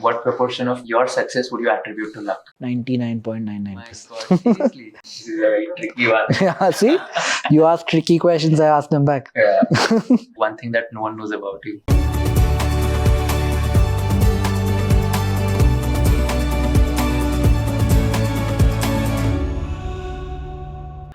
what proportion of your success would you attribute to luck? 99.99%. My God, seriously. This is a very tricky one. Yeah, see? You ask tricky questions, I ask them back. Yeah. One thing that no one knows about you.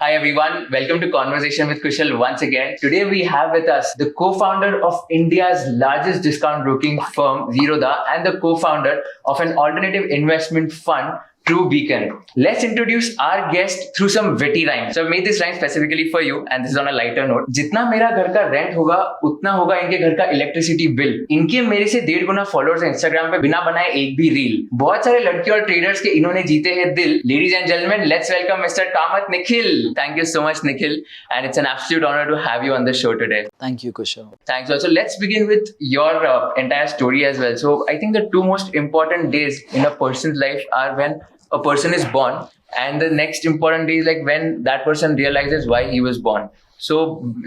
Hi everyone, welcome to Konversation with Kushal once again. Today we have with us the co-founder of India's largest discount broking firm, Zerodha, and the co-founder of an alternative investment fund, True Beacon. Let's introduce our guest through some witty rhymes. So I've made this rhyme specifically for you, and this is on a lighter note. जितना मेरा घर का rent होगा उतना होगा इनके घर का इलेक्ट्रिसिटी बिल. इनके मेरे से 1.5 गुना फॉलोअर्स हैं इंस्टाग्राम पे बिना बनाए एक भी रील. बहुत सारे लड़के और ट्रेडर्स के इन्होंने जीते हैं दिल. Ladies and gentlemen, let's welcome Mr. Kamath Nikhil. Thank you so much, Nikhil, and it's an absolute honor to have you on the show today. Thank you, Kushal. Thanks. So let's begin with your entire story as well. So I think the two most important days in a person's life are when a person is born, and the next important day is like when that person realizes why he was born. So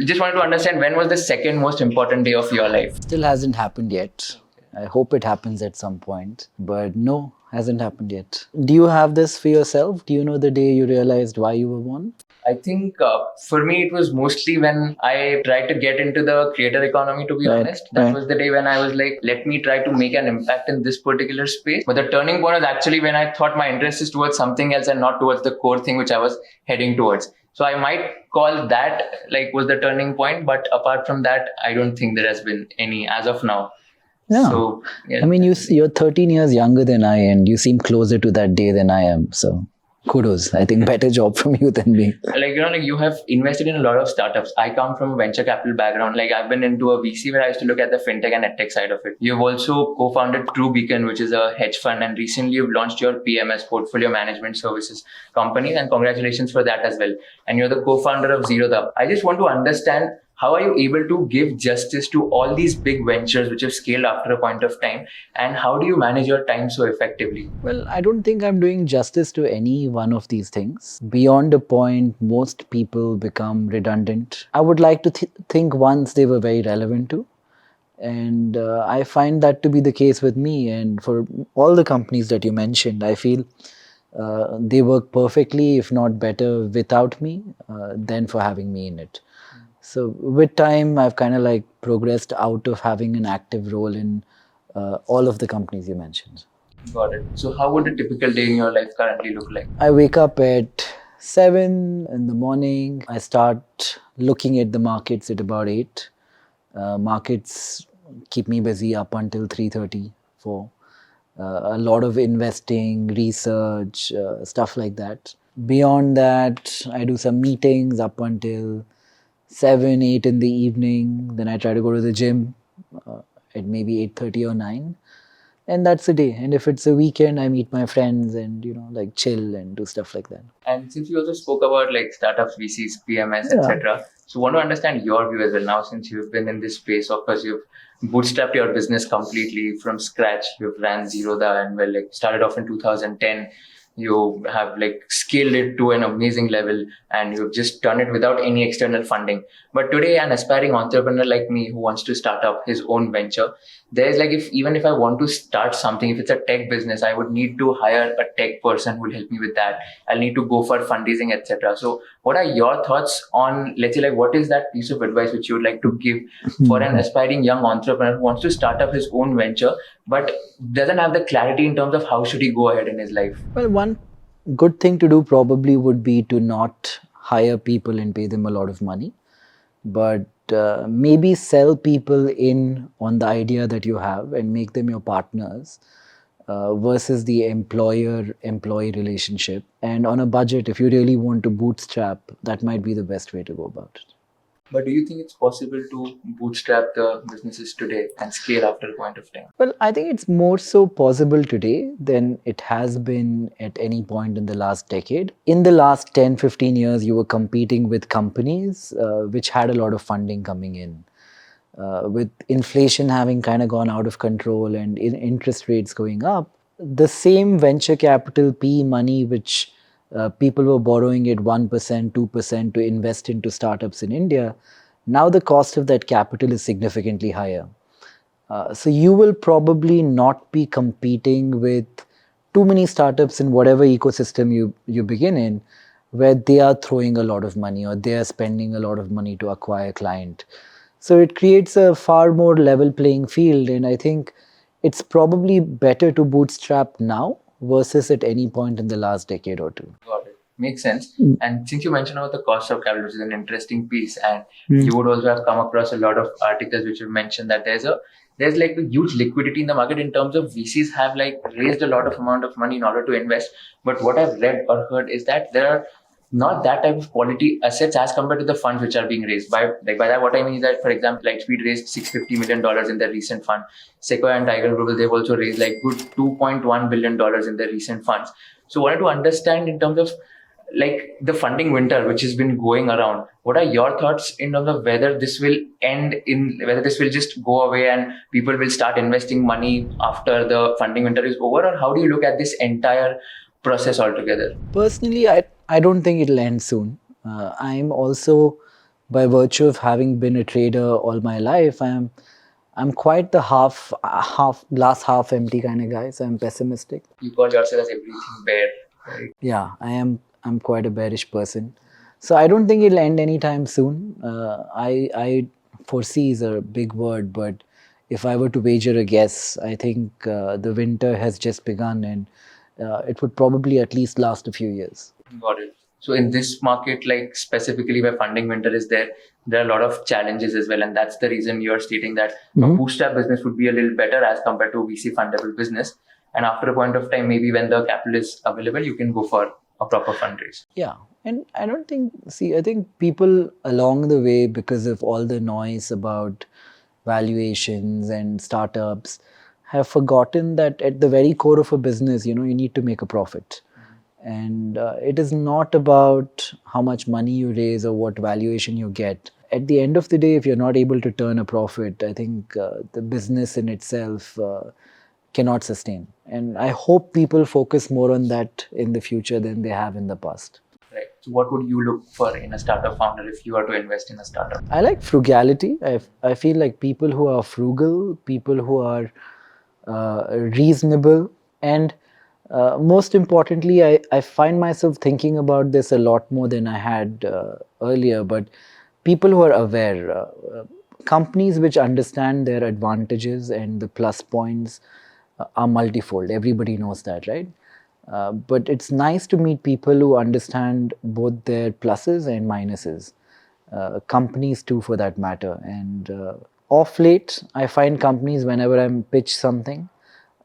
just wanted to understand, when was the second most important day of your life? Still hasn't happened yet. I hope it happens at some point. But no, hasn't happened yet. Do you have this for yourself? Do you know the day you realized why you were born? I think for me, it was mostly when I tried to get into the creator economy, to be honest. That was the day when I was like, let me try to make an impact in this particular space. But the turning point was actually when I thought my interest is towards something else and not towards the core thing which I was heading towards. So I might call that like was the turning point. But apart from that, I don't think there has been any as of now. Yeah. So, yeah. I mean, you're 13 years younger than I, and you seem closer to that day than I am. So kudos. I think better job from you than me. Like, you have invested in a lot of startups. I come from a venture capital background. Like, I've been into a VC where I used to look at the fintech and edtech side of it. You've also co-founded True Beacon, which is a hedge fund. And recently you've launched your PMS, Portfolio Management Services company. And congratulations for that as well. And you're the co-founder of Zerodha. I just want to understand, how are you able to give justice to all these big ventures which have scaled after a point of time? And how do you manage your time so effectively? Well, I don't think I'm doing justice to any one of these things. Beyond a point, most people become redundant. I would like to think once they were very relevant to. And I find that to be the case with me. And for all the companies that you mentioned, I feel they work perfectly, if not better, without me than for having me in it. So with time, I've kind of like progressed out of having an active role in all of the companies you mentioned. Got it. So how would a typical day in your life currently look like? I wake up at 7 in the morning. I start looking at the markets at about 8. Markets keep me busy up until 3:30, 4. A lot of investing, research, stuff like that. Beyond that, I do some meetings up until 7, 8 in the evening. Then I try to go to the gym at maybe 8:30 or 9. And that's the day. And if it's a weekend, I meet my friends and, like chill and do stuff like that. And since you also spoke about like startups, VCs, PMS, etc. So want to understand your view as well now, since you've been in this space. Of course, you've bootstrapped your business completely from scratch. You've ran Zerodha and started off in 2010. You have scaled it to an amazing level, and you've just done it without any external funding. But today, an aspiring entrepreneur like me who wants to start up his own venture, there's even if I want to start something, if it's a tech business, I would need to hire a tech person who will help me with that. I'll need to go for fundraising, etc. So what are your thoughts on, let's say, what is that piece of advice which you would like to give for an aspiring young entrepreneur who wants to start up his own venture, but doesn't have the clarity in terms of how should he go ahead in his life? Well, one good thing to do probably would be to not hire people and pay them a lot of money, but maybe sell people in on the idea that you have and make them your partners versus the employer-employee relationship. And on a budget, if you really want to bootstrap, that might be the best way to go about it. But do you think it's possible to bootstrap the businesses today and scale after a point of time? Well, I think it's more so possible today than it has been at any point in the last decade. In the last 10, 15 years, you were competing with companies which had a lot of funding coming in. With inflation having kind of gone out of control and interest rates going up, the same venture capital PE money which people were borrowing at 1%, 2% to invest into startups in India, now the cost of that capital is significantly higher. So you will probably not be competing with too many startups in whatever ecosystem you begin in, where they are throwing a lot of money or they are spending a lot of money to acquire client. So it creates a far more level playing field, and I think it's probably better to bootstrap now versus at any point in the last decade or two. Got it. Makes sense. And since you mentioned about the cost of capital, which is an interesting piece, and you would also have come across a lot of articles which have mentioned that there's like a huge liquidity in the market in terms of VCs have like raised a lot of amount of money in order to invest. But what I've read or heard is that there are not that type of quality assets as compared to the funds which are being raised. By that what I mean is that, for example, like Speed raised $650 million in their recent fund. Sequoia and Tiger Global, they've also raised like good $2.1 billion in their recent funds. So I wanted to understand in terms of like the funding winter which has been going around, what are your thoughts in terms of whether this will end in whether this will just go away and people will start investing money after the funding winter is over, or how do you look at this entire process altogether? Personally, I don't think it'll end soon. I'm also, by virtue of having been a trader all my life, I'm quite the half glass half empty kind of guy. So I'm pessimistic. You call yourself as everything bear, right? Yeah, I'm quite a bearish person. So I don't think it'll end anytime soon. I foresee is a big word, but if I were to wager a guess, I think the winter has just begun, and it would probably at least last a few years. Got it. So in this market, like specifically where funding winter is there are a lot of challenges as well. And that's the reason you're stating that a bootstrap business would be a little better as compared to VC fundable business. And after a point of time, maybe when the capital is available, you can go for a proper fundraise. Yeah. And I don't think, I think people along the way, because of all the noise about valuations and startups, have forgotten that at the very core of a business, you need to make a profit. And it is not about how much money you raise or what valuation you get. At the end of the day, if you're not able to turn a profit, I think the business in itself cannot sustain. And I hope people focus more on that in the future than they have in the past. Right. So what would you look for in a startup founder if you are to invest in a startup? I like frugality. I feel like people who are frugal, people who are reasonable, and most importantly, I find myself thinking about this a lot more than I had earlier, but people who are aware, companies which understand their advantages and the plus points are multifold. Everybody knows that, right? But it's nice to meet people who understand both their pluses and minuses. Companies too, for that matter. And off late, I find companies, whenever I'm pitch something,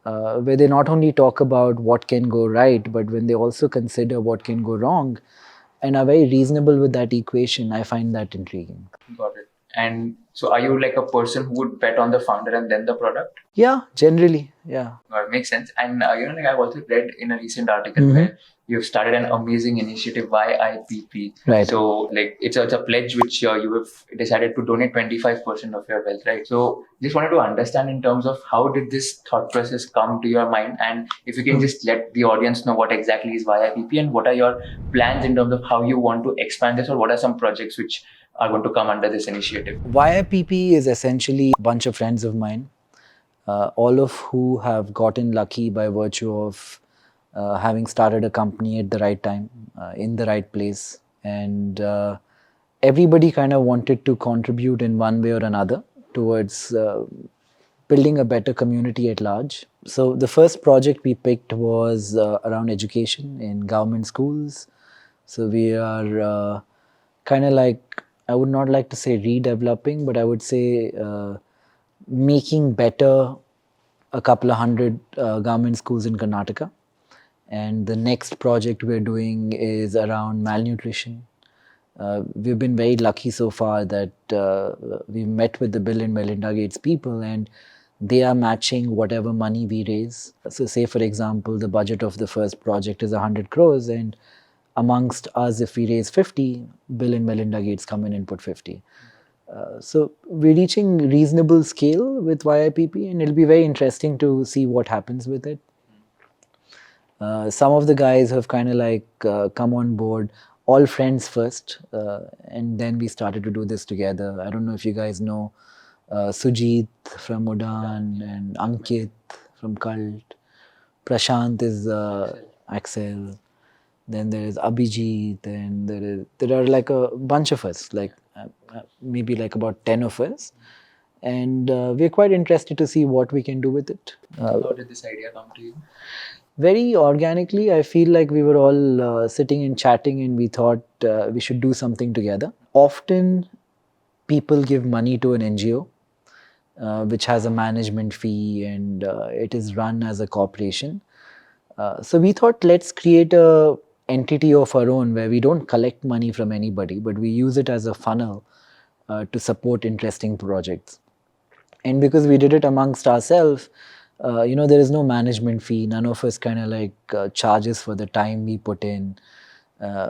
where they not only talk about what can go right, but when they also consider what can go wrong and are very reasonable with that equation, I find that intriguing. Got it. And so are you like a person who would bet on the founder and then the product? Yeah, generally, yeah. It makes sense. And like I've also read in a recent article where you've started an amazing initiative, YIPP. Right. So like it's a pledge which you have decided to donate 25% of your wealth, right? So just wanted to understand in terms of how did this thought process come to your mind, and if you can just let the audience know what exactly is YIPP and what are your plans in terms of how you want to expand this, or what are some projects which are going to come under this initiative. YIPP is essentially a bunch of friends of mine, all of who have gotten lucky by virtue of having started a company at the right time, in the right place. And everybody kind of wanted to contribute in one way or another towards building a better community at large. So the first project we picked was around education in government schools. So we are kind of like, I would not like to say redeveloping, but I would say making better a couple of hundred government schools in Karnataka. And the next project we're doing is around malnutrition. We've been very lucky so far that we've met with the Bill and Melinda Gates people, and they are matching whatever money we raise. So say, for example, the budget of the first project is 100 crores, and amongst us, if we raise 50, Bill and Melinda Gates come in and put 50. So we're reaching reasonable scale with YIPP, and it'll be very interesting to see what happens with it. Some of the guys have kind of like come on board, all friends first, and then we started to do this together. I don't know if you guys know Sujit from Udan, and Ankit from Cult. Prashant is Axel. Then there is Abhijit, and there are like a bunch of us, like maybe like about 10 of us, and we're quite interested to see what we can do with it. How did this idea come to you? Very organically, I feel like we were all sitting and chatting, and we thought we should do something together. Often, people give money to an NGO, which has a management fee, and it is run as a corporation. So we thought, let's create a entity of our own where we don't collect money from anybody, but we use it as a funnel to support interesting projects. And because we did it amongst ourselves, there is no management fee. None of us kind of like charges for the time we put in.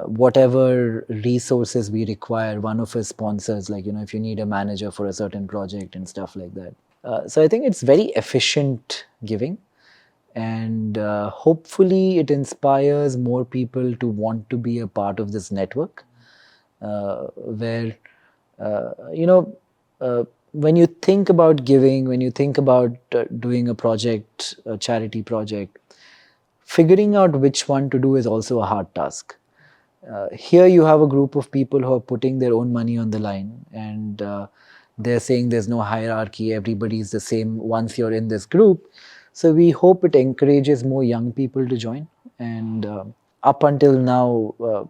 Whatever resources we require, one of us sponsors, like, if you need a manager for a certain project and stuff like that. So I think it's very efficient giving. And hopefully it inspires more people to want to be a part of this network where, when you think about giving, when you think about doing a project, a charity project, figuring out which one to do is also a hard task. Here you have a group of people who are putting their own money on the line, and they're saying there's no hierarchy, everybody's the same once you're in this group. So we hope it encourages more young people to join. And up until now,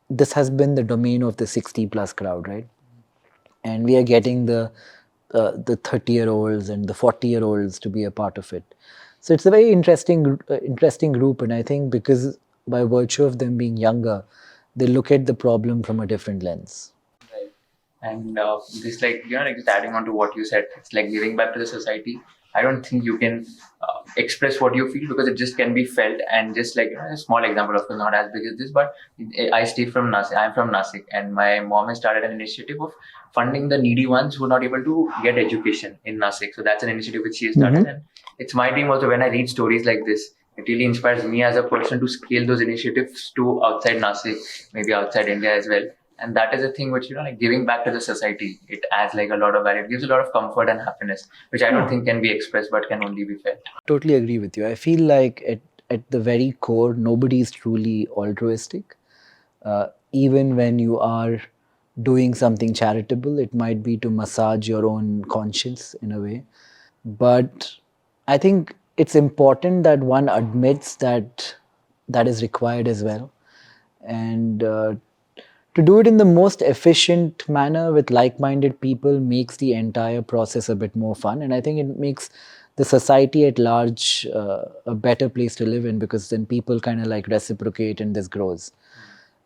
this has been the domain of the 60 plus crowd, right? And we are getting the 30-year-olds and the 40-year-olds to be a part of it. So it's a very interesting group, and I think because by virtue of them being younger, they look at the problem from a different lens. Right. And this, like, like just adding on to what you said, it's like giving back to the society. I don't think you can express what you feel because it just can be felt. And just like a small example, of course, not as big as this, but I stay from Nasik. I'm from Nasik, and my mom has started an initiative of funding the needy ones who are not able to get education in Nasik. So that's an initiative which she has started, and it's my dream also. When I read stories like this, it really inspires me as a person to scale those initiatives to outside Nasik, maybe outside India as well. And that is a thing which, like giving back to the society, it adds like a lot of value. It gives a lot of comfort and happiness, which I don't think can be expressed but can only be felt. Totally agree with you. I feel like at the very core, nobody is truly altruistic. Even when you are doing something charitable, it might be to massage your own conscience in a way. But I think it's important that one admits that that is required as well. And to do it in the most efficient manner with like-minded people makes the entire process a bit more fun, and I think it makes the society at large a better place to live in, because then people kind of like reciprocate and this grows.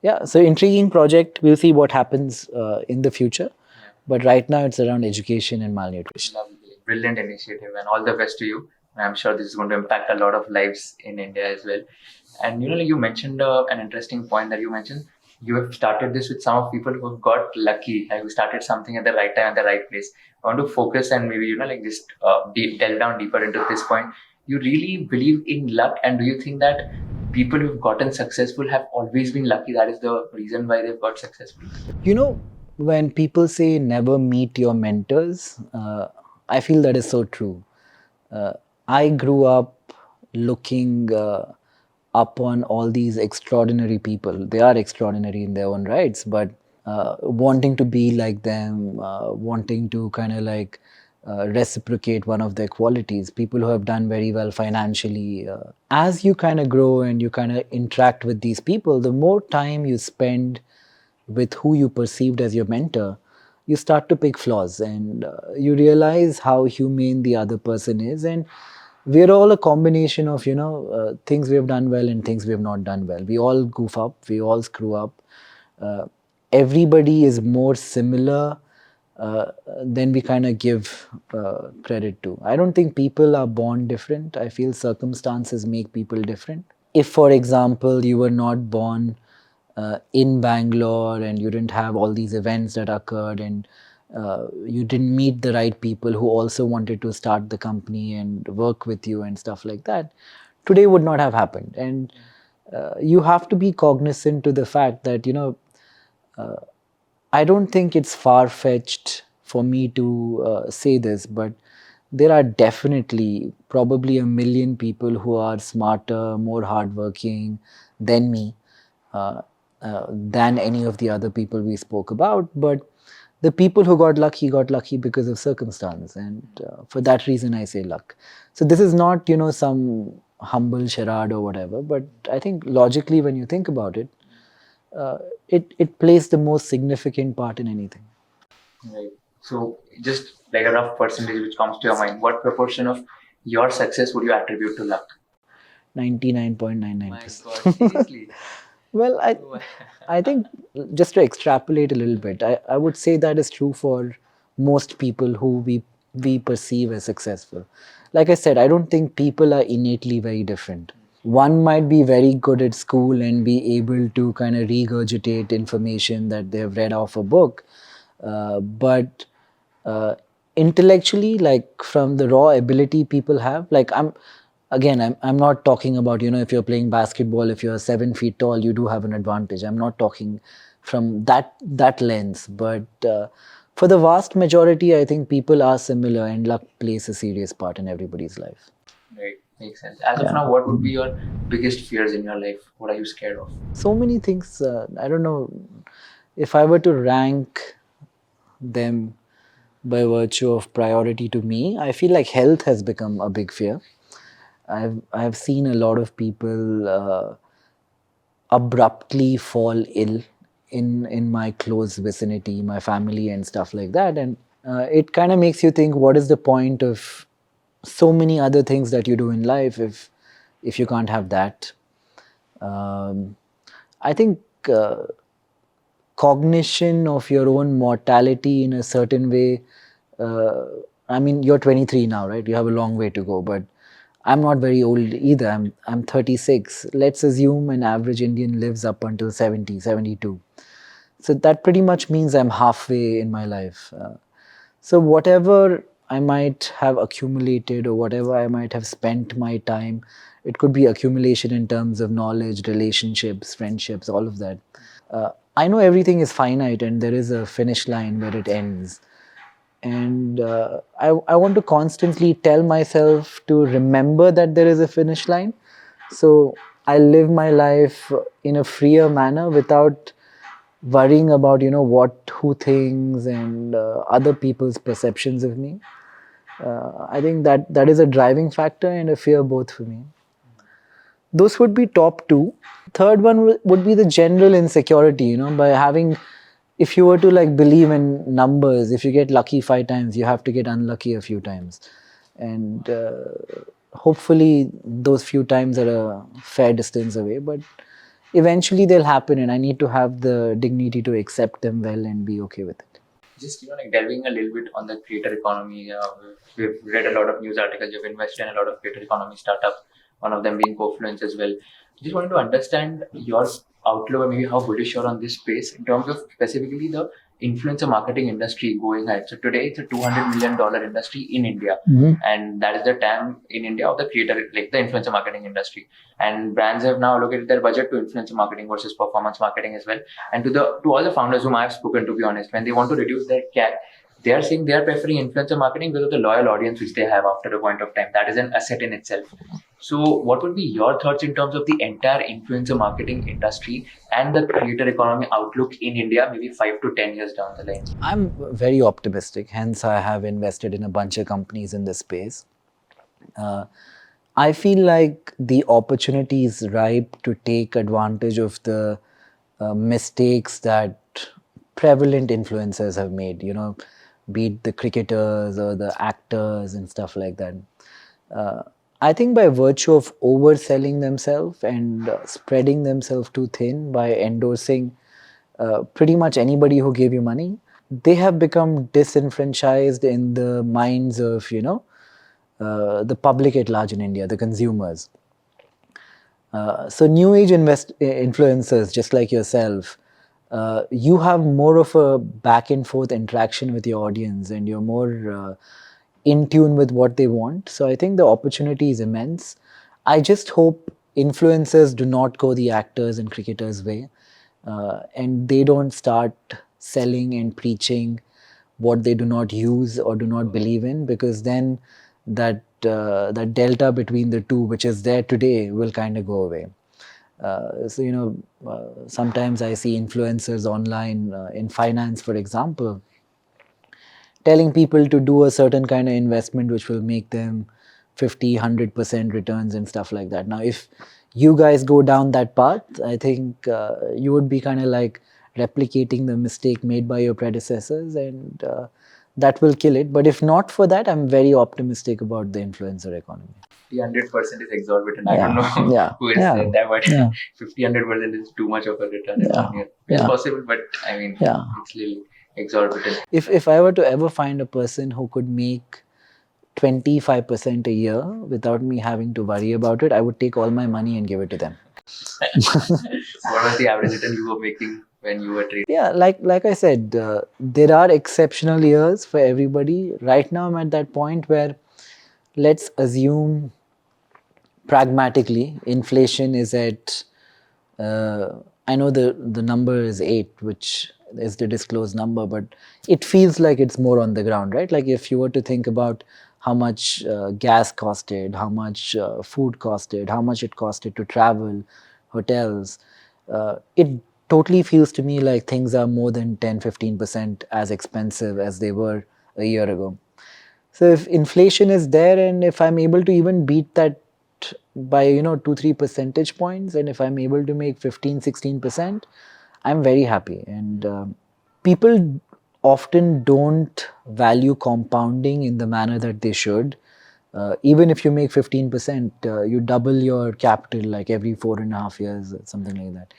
Yeah, so intriguing project. We'll see what happens in the future, but right now it's around education and malnutrition. Lovely. Brilliant initiative, and all the best to you. I'm sure this is going to impact a lot of lives in India as well. And you mentioned an interesting point that you mentioned. You have started this with some of people who have got lucky, who started something at the right time at the right place. I want to focus and maybe just delve down deeper into this point. You really believe in luck, and do you think that people who've gotten successful have always been lucky? That is the reason why they've got successful. When people say never meet your mentors, I feel that is so true. I grew up looking up on all these extraordinary people. They are extraordinary in their own rights, but wanting to be like them, wanting to kind of like reciprocate one of their qualities, people who have done very well financially. As you kind of grow and you kind of interact with these people, the more time you spend with who you perceived as your mentor, you start to pick flaws, and you realize how humane the other person is. And we're all a combination of things we have done well and things we have not done well. We all goof up, we all screw up. Everybody is more similar than we kind of give credit to. I don't think people are born different. I feel circumstances make people different. If, for example, you were not born in Bangalore and you didn't have all these events that occurred, and you didn't meet the right people who also wanted to start the company and work with you and stuff like that, today would not have happened. And you have to be cognizant to the fact that I don't think it's far-fetched for me to say this, but there are definitely probably a million people who are smarter, more hardworking than me, than any of the other people we spoke about. But the people who got lucky because of circumstance, and for that reason, I say luck. So this is not, some humble charade or whatever, but I think logically, when you think about it, it plays the most significant part in anything. Right. So just like a rough percentage which comes to your mind, what proportion of your success would you attribute to luck? 99.99%. God, seriously? Well, I think just to extrapolate a little bit, I would say that is true for most people who we perceive as successful. Like I said, I don't think people are innately very different. One might be very good at school and be able to kind of regurgitate information that they've read off a book, but uh, intellectually, like from the raw ability people have, like I'm not talking about, if you're playing basketball, if you're 7 feet tall, you do have an advantage. I'm not talking from that lens, but for the vast majority, I think people are similar, and luck plays a serious part in everybody's life. Right. Makes sense. As of now, what would be your biggest fears in your life? What are you scared of? So many things. I don't know if I were to rank them by virtue of priority to me. I feel like health has become a big fear. I've seen a lot of people abruptly fall ill in my close vicinity, my family and stuff like that, and it kind of makes you think, what is the point of so many other things that you do in life if you can't have that? I think cognition of your own mortality in a certain way. Uh, I mean, you're 23 now, right? You have a long way to go, but I'm not very old either. I'm 36. Let's assume an average Indian lives up until 70, 72. So that pretty much means I'm halfway in my life. So whatever I might have accumulated or whatever I might have spent my time, it could be accumulation in terms of knowledge, relationships, friendships, all of that. I know everything is finite and there is a finish line where it ends. And I want to constantly tell myself to remember that there is a finish line. So I live my life in a freer manner without worrying about, what who thinks and other people's perceptions of me. I think that is a driving factor and a fear both for me. Those would be top two. Third one would be the general insecurity, by having, if you were to like believe in numbers, if you get lucky 5 times, you have to get unlucky a few times. And hopefully those few times are a fair distance away, but eventually they'll happen, and I need to have the dignity to accept them well and be okay with it. Just like delving a little bit on the creator economy. We've read a lot of news articles. You've invested in a lot of creator economy startups. One of them being Confluence as well. Just wanted to understand your outlook, or maybe how bullish you're on this space in terms of specifically the influencer marketing industry going ahead. So today it's a $200 million industry in India, and that is the TAM in India of the creator, like the influencer marketing industry. And brands have now allocated their budget to influencer marketing versus performance marketing as well. And to all the founders whom I've spoken to, be honest, when they want to reduce their CAC, they are saying they are preferring influencer marketing because of the loyal audience which they have after a point of time. That is an asset in itself. So, what would be your thoughts in terms of the entire influencer marketing industry and the creator economy outlook in India, maybe 5 to 10 years down the line? I'm very optimistic, hence, I have invested in a bunch of companies in this space. I feel like the opportunity is ripe to take advantage of the mistakes that prevalent influencers have made, be it the cricketers or the actors and stuff like that. I think by virtue of overselling themselves and spreading themselves too thin by endorsing pretty much anybody who gave you money, they have become disenfranchised in the minds of, the public at large in India, the consumers. So new age influencers, just like yourself, you have more of a back and forth interaction with your audience, and you're more in tune with what they want. So I think the opportunity is immense. I just hope influencers do not go the actors and cricketers way, and they don't start selling and preaching what they do not use or do not believe in, because then that delta between the two, which is there today, will kind of go away. Sometimes I see influencers online in finance, for example, telling people to do a certain kind of investment which will make them 50, 100% returns and stuff like that. Now, if you guys go down that path, I think you would be kind of like replicating the mistake made by your predecessors, and that will kill it. But if not for that, I'm very optimistic about the influencer economy. 100% is exorbitant. I don't know who has said that, but 50-100% is too much of a return in 1 year. It's possible, but I mean, it's really exorbitant. If I were to ever find a person who could make 25% a year without me having to worry about it, I would take all my money and give it to them. What was the average return you were making when you were trading? Yeah, like I said, there are exceptional years for everybody. Right now, I'm at that point where, let's assume pragmatically, inflation is at, I know the number is 8, which is the disclosed number, but it feels like it's more on the ground, right? Like if you were to think about how much gas costed, how much food costed, how much it costed to travel, hotels, it totally feels to me like things are more than 10-15% as expensive as they were a year ago. So if inflation is there, and if I'm able to even beat that by 2-3 percentage points, and if I'm able to make 15-16%, I'm very happy. And people often don't value compounding in the manner that they should. Even if you make 15%, you double your capital like every 4.5 years, something like that.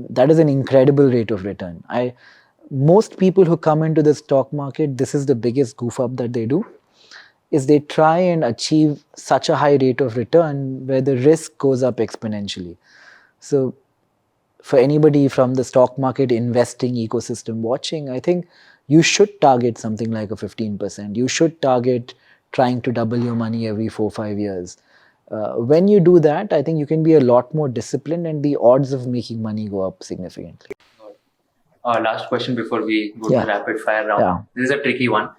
That is an incredible rate of return. Most people who come into the stock market, this is the biggest goof up that they do, is they try and achieve such a high rate of return where the risk goes up exponentially. So for anybody from the stock market investing ecosystem watching, I think you should target something like a 15%. You should target trying to double your money every 4-5 years. When you do that, I think you can be a lot more disciplined, and the odds of making money go up significantly. Last question before we go to the rapid fire round. This is a tricky one.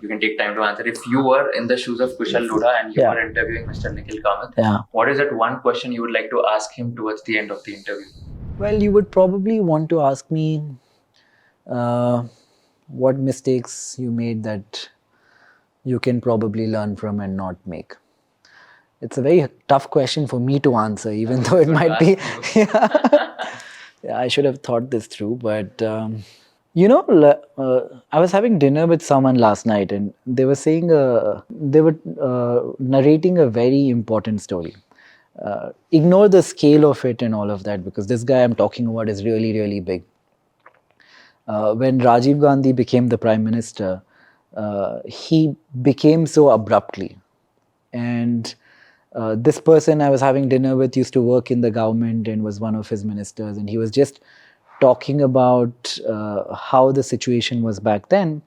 You can take time to answer. If you were in the shoes of Kushal, Lodha, and you were interviewing Mr. Nikhil Kamath, what is that one question you would like to ask him towards the end of the interview? Well, you would probably want to ask me what mistakes you made that you can probably learn from and not make. It's a very tough question for me to answer, even though it might be. I should have thought this through, but I was having dinner with someone last night, and they were saying they were narrating a very important story. Ignore the scale of it and all of that, because this guy I'm talking about is really, really big. When Rajiv Gandhi became the Prime Minister, he became so abruptly. And this person I was having dinner with used to work in the government and was one of his ministers, and he was just talking about how the situation was back then.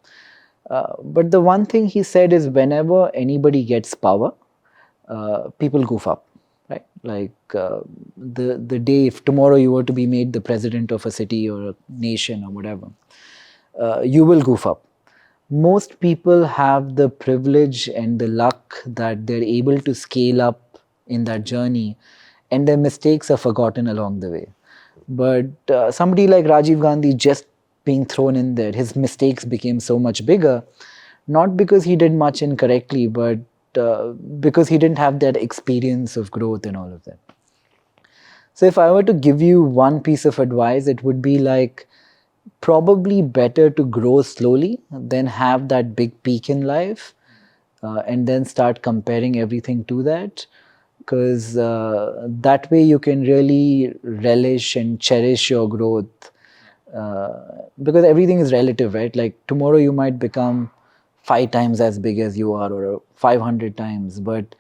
But the one thing he said is, whenever anybody gets power, people goof up, right? Like the day, if tomorrow you were to be made the president of a city or a nation or whatever, you will goof up. Most people have the privilege and the luck that they're able to scale up in that journey, and their mistakes are forgotten along the way. But somebody like Rajiv Gandhi just being thrown in there, his mistakes became so much bigger, not because he did much incorrectly, but because he didn't have that experience of growth and all of that. So if I were to give you one piece of advice, it would be like, probably better to grow slowly than have that big peak in life and then start comparing everything to that, because that way you can really relish and cherish your growth, because everything is relative, right? Like tomorrow you might become 5 times as big as you are, or 500 times, but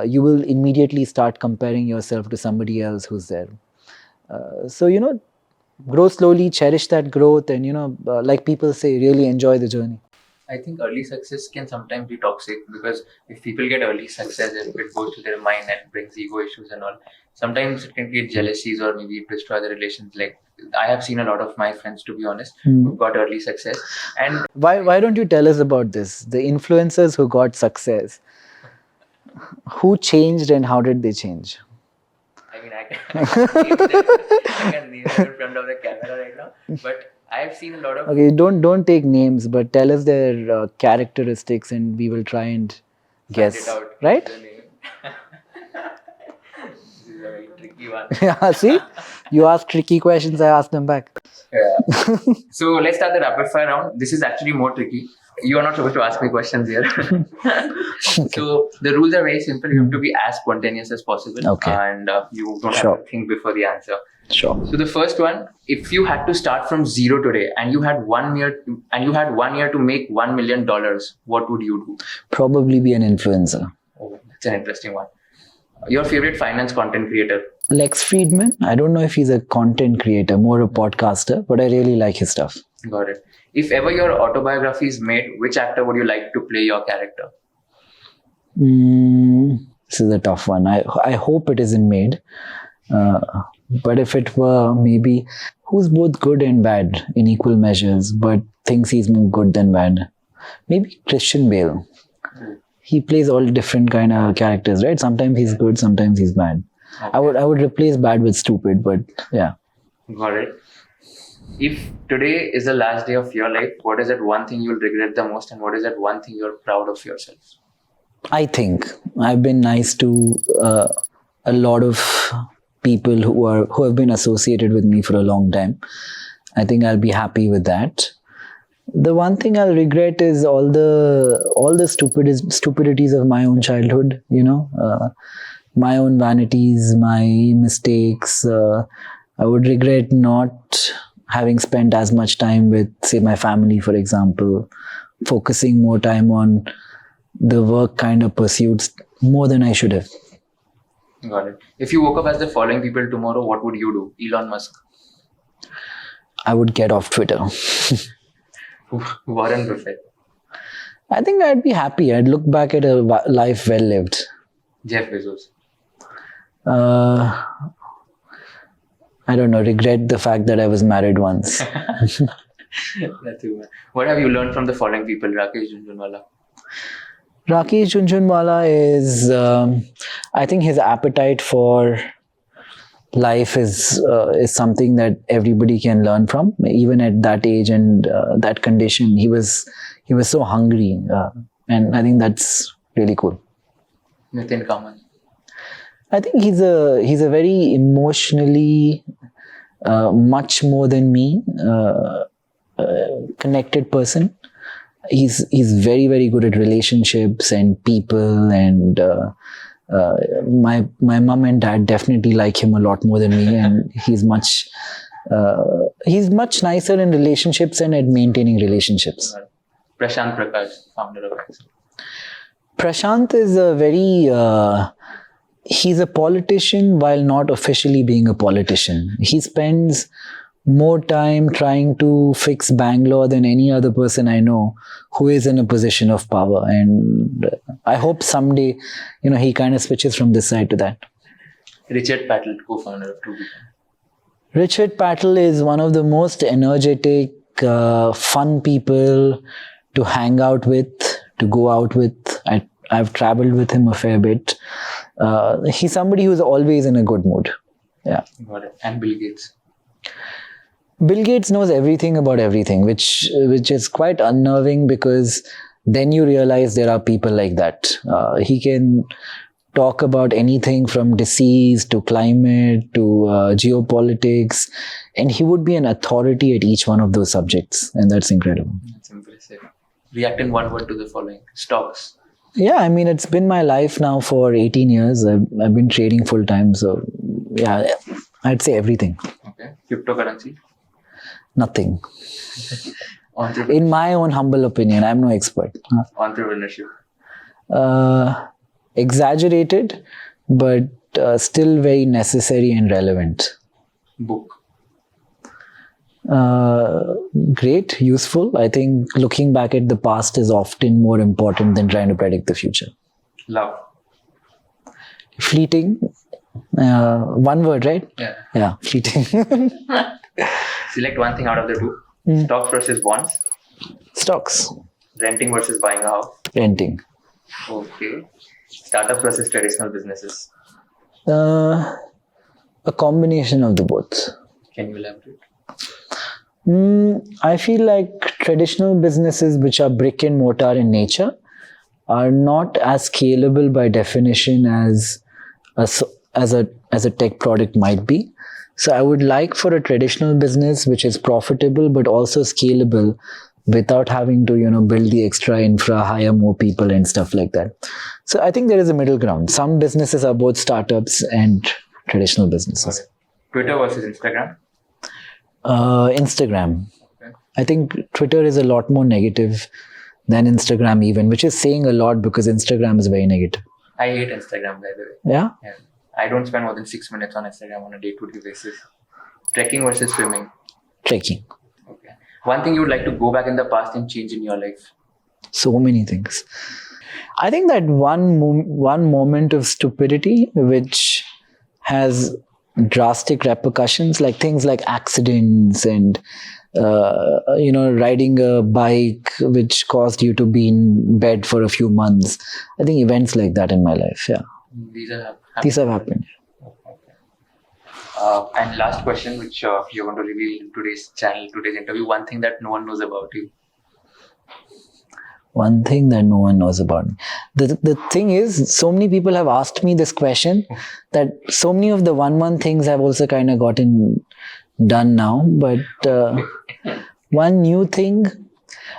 you will immediately start comparing yourself to somebody else who's there. So grow slowly, cherish that growth, and like people say, really enjoy the journey. I think early success can sometimes be toxic because if people get early success, if it goes to their mind and brings ego issues and all, sometimes it can create jealousies or maybe destroy the relations. Like I have seen a lot of my friends, to be honest, who got early success. And Why don't you tell us about this? The influencers who got success. Who changed and how did they change? I mean, I can name them in front of the camera right now, but I have seen a lot of. Okay, don't take names, but tell us their characteristics, and we will try and guess. It out, right? the name. This is a very tricky one. Yeah, see, you ask tricky questions, I ask them back. Yeah. So let's start the rapid fire round. This is actually more tricky. You are not supposed to ask me questions here. So the rules are very simple. You have to be as spontaneous as possible, and you don't have to think before the answer. Sure. So the first one: if you had to start from zero today, and you had 1 year, to make $1 million, what would you do? Probably be an influencer. Oh, that's an interesting one. Your favorite finance content creator? Lex Friedman. I don't know if he's a content creator, more a podcaster, but I really like his stuff. Got it. If ever your autobiography is made, which actor would you like to play your character? This is a tough one. I hope it isn't made. But if it were, maybe who's both good and bad in equal measures, but thinks he's more good than bad. Maybe Christian Bale. He plays all different kind of characters, right? Sometimes he's good, sometimes he's bad. Okay. I would replace bad with stupid, but yeah. Got it. If today is the last day of your life, what is that one thing you'll regret the most, and what is that one thing you're proud of yourself? I think I've been nice to a lot of people who have been associated with me for a long time. I think I'll be happy with that. The one thing I'll regret is all the stupidities of my own childhood, my own vanities, my mistakes. I would regret not having spent as much time with, say, my family, for example, focusing more time on the work kind of pursuits more than I should have. Got it. If you woke up as the following people tomorrow, what would you do? Elon Musk. I would get off Twitter. Warren Buffett. I think I'd be happy. I'd look back at a life well lived. Jeff Bezos. I don't know, regret the fact that I was married once. What have you learned from the following people? Rakesh Jhunjhunwala. Rakesh Jhunjhunwala is, I think his appetite for life is something that everybody can learn from. Even at that age and that condition, he was so hungry, and I think that's really cool. Nithin Kamath. I think he's a very emotionally much more than me connected person. He's very, very good at relationships and people, and my mom and dad definitely like him a lot more than me, and he's much nicer in relationships and at maintaining relationships. Prashant Prakash, founder of Excel. Prashant is a very he's a politician while not officially being a politician. He spends more time trying to fix Bangalore than any other person I know who is in a position of power. And I hope someday, he kind of switches from this side to that. Richard Patel, co-founder of True Beacon. Richard Patel is one of the most energetic, fun people to hang out with, to go out with. I've traveled with him a fair bit. He's somebody who's always in a good mood. Yeah. Got it. And Bill Gates. Bill Gates knows everything about everything, which is quite unnerving, because then you realize there are people like that. He can talk about anything from disease to climate to geopolitics, and he would be an authority at each one of those subjects, and that's incredible. That's impressive. React in one word to the following. Stocks. Yeah, I mean, it's been my life now for 18 years. I've been trading full time, so yeah, I'd say everything. Okay. Cryptocurrency. Nothing. In my own humble opinion, I'm no expert. Entrepreneurship. Exaggerated, but still very necessary and relevant. Book. Great, useful. I think looking back at the past is often more important than trying to predict the future. Love. Fleeting. One word, right? Yeah. Yeah, fleeting. Select one thing out of the two. Stocks versus bonds. Stocks. Renting versus buying a house. Renting. Okay. Startups versus traditional businesses. A combination of the both. Can you elaborate? I feel like traditional businesses which are brick and mortar in nature are not as scalable by definition as a tech product might be. So I would like for a traditional business which is profitable but also scalable without having to, build the extra infra, hire more people and stuff like that. So I think there is a middle ground. Some businesses are both startups and traditional businesses. Okay. Twitter versus Instagram. Instagram. Okay. I think Twitter is a lot more negative than Instagram even, which is saying a lot because Instagram is very negative. I hate Instagram, by the way. Yeah? I don't spend more than 6 minutes on Instagram on a day-to-day basis. Trekking versus swimming. Trekking. Okay. One thing you would like to go back in the past and change in your life. So many things. I think that one moment of stupidity which has drastic repercussions, like things like accidents and riding a bike which caused you to be in bed for a few months. I think events like that in my life. Yeah. These have happened. Okay. And last question, which you're going to reveal in today's channel, today's interview, one thing that no one knows about you. One thing that no one knows about me. The thing is, so many people have asked me this question that so many of the one things have also kind of gotten done now. But one new thing,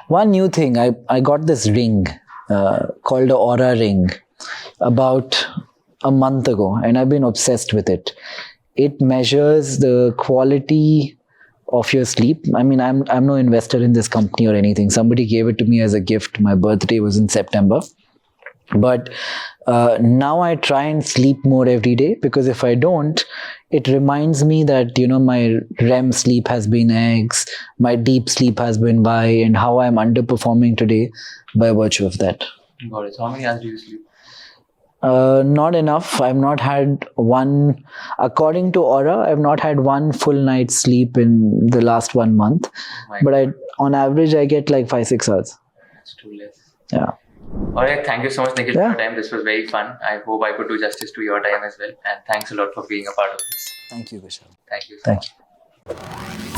I got this ring called a Aura ring about a month ago, and I've been obsessed with it. It measures the quality of your sleep. I mean, I'm no investor in this company or anything. Somebody gave it to me as a gift. My birthday was in September. But now I try and sleep more every day, because if I don't, it reminds me that, my REM sleep has been X, my deep sleep has been Y, and how I'm underperforming today by virtue of that. Got it. So how many hours do you sleep? Not enough. I've not had one, according to Aura, I've not had one full night's sleep in the last 1 month. But on average, I get like 5-6 hours. That's too less. Yeah. All right. Thank you so much, Nikhil, for your time. This was very fun. I hope I could do justice to your time as well. And thanks a lot for being a part of this. Thank you, Kushal. Thank you. Thank you.